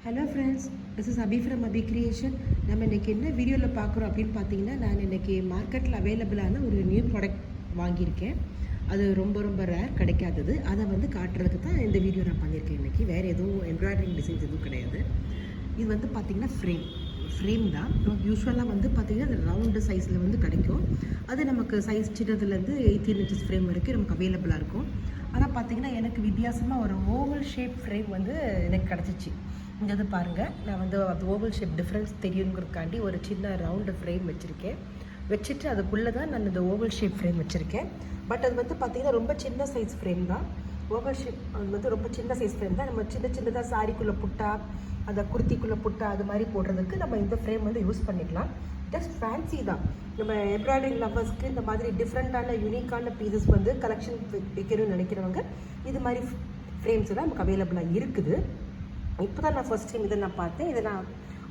Hello friends, this is Abhi from Abhi creation. நம்ம இன்றைக்கி என்ன வீடியோவில் பார்க்குறோம் அப்படின்னு பார்த்தீங்கன்னா, நான் இன்றைக்கி மார்க்கெட்டில் அவைலபிளான ஒரு நியூ ப்ராடக்ட் வாங்கியிருக்கேன். அது ரொம்ப ரொம்ப ரேர், கிடைக்காதது. அதை வந்து காட்டுறதுக்கு தான் இந்த வீடியோ நான் பண்ணியிருக்கேன் இன்றைக்கி. வேறு எதுவும் எம்ப்ராய்டரிங் டிசைன்ஸ் எதுவும் கிடையாது. இது வந்து பார்த்திங்கன்னா ஃப்ரேம் தான். யூஸ்வலாக வந்து பார்த்திங்கன்னா அந்த ரவுண்டு சைஸில் வந்து கிடைக்கும். அது நமக்கு சைஸ் சின்னதுலேருந்து 18 inches ஃப்ரேம் வரைக்கும் நமக்கு அவைலபிளாக இருக்கும். ஆனால் பார்த்திங்கன்னா எனக்கு வித்தியாசமாக ஒரு ஓவல் ஷேப் ஃப்ரேம் வந்து எனக்கு கிடச்சிச்சு. இங்கே வந்து பாருங்கள், நான் வந்து அது ஓவல் ஷேப் டிஃப்ரென்ஸ் தெரியுங்கிறதுக்காண்டி ஒரு சின்ன ரவுண்டு ஃப்ரேம் வச்சுட்டு அதுக்குள்ளே தான் நான் இந்த ஓவல் ஷேப் ஃப்ரேம் வச்சுருக்கேன். பட் அது வந்து பார்த்திங்கன்னா ரொம்ப சின்ன சைஸ் ஃப்ரேம் தான். ஓவல் ஷேப் அது வந்து ரொம்ப சின்ன சைஸ் ஃப்ரேம் தான். நம்ம சின்னதாக சாரிக்குள்ளே புட்டா, அந்த குர்த்திக்குள்ளே புட்டா அது மாதிரி போடுறதுக்கு நம்ம இந்த ஃப்ரேம் வந்து யூஸ் பண்ணிக்கலாம். ஜஸ்ட் ஃபேன்சி தான். நம்ம எம்ப்ராய்டரிங் லவர்ஸ்க்கு இந்த மாதிரி டிஃப்ரெண்ட்டான யூனிக்கான பீசஸ் வந்து கலெக்ஷன் வைக்கணும்னு நினைக்கிறவங்க இது மாதிரி ஃப்ரேம்ஸ் எல்லாம் நமக்கு அவைலபிளாக இருக்குது. இப்போ தான் நான் ஃபஸ்ட் டைம் இதை நான் பார்த்தேன். இதை நான்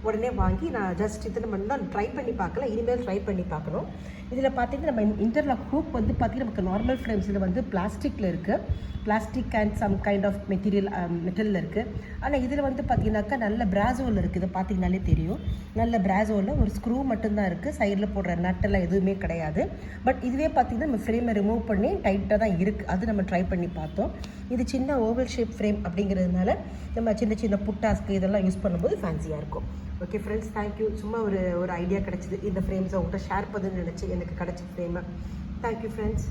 உடனே வாங்கி நான் ஜஸ்ட் இதை நம்ம இன்னும் ட்ரை பண்ணி பார்க்கல, இனிமேல் ட்ரை பண்ணி பார்க்கணும். இதில் பார்த்தீங்கன்னா நம்ம இன்டர்லாக் ஹூக் வந்து பார்த்திங்கன்னா நமக்கு நார்மல் ஃப்ரேம்ஸில் வந்து பிளாஸ்டிக்கில் இருக்குது. Plastic and some kind of மெட்டீரியலில் இருக்குது. ஆனால் இதில் வந்து பார்த்திங்கனாக்கா நல்ல பிராசோவில் இருக்குது. இதை பார்த்திங்கனாலே தெரியும். நல்ல பிராசோவில் ஒரு ஸ்க்ரூ மட்டும்தான் இருக்குது. சைடில் போடுற நட்டெல்லாம் எதுவுமே கிடையாது. பட் இதுவே பார்த்திங்கன்னா நம்ம ஃப்ரேமை ரிமூவ் பண்ணி டைட்டாக தான் இருக்குது. அது நம்ம ட்ரை பண்ணி பார்த்தோம். இது சின்ன ஓவல் ஷேப் ஃப்ரேம் அப்படிங்கிறதுனால நம்ம சின்ன சின்ன புட்டாஸ்க்கு இதெல்லாம் யூஸ் பண்ணும்போது ஃபேன்சியாக இருக்கும். Okay friends, thank you. சும்மா ஒரு ஐடியா கிடச்சிது. இந்த ஃப்ரேம்ஸை உங்கள்கிட்ட ஷேர் பண்ணுன்னு நினச்சி எனக்கு கிடச்ச ஃப்ரேமை. Thank you friends.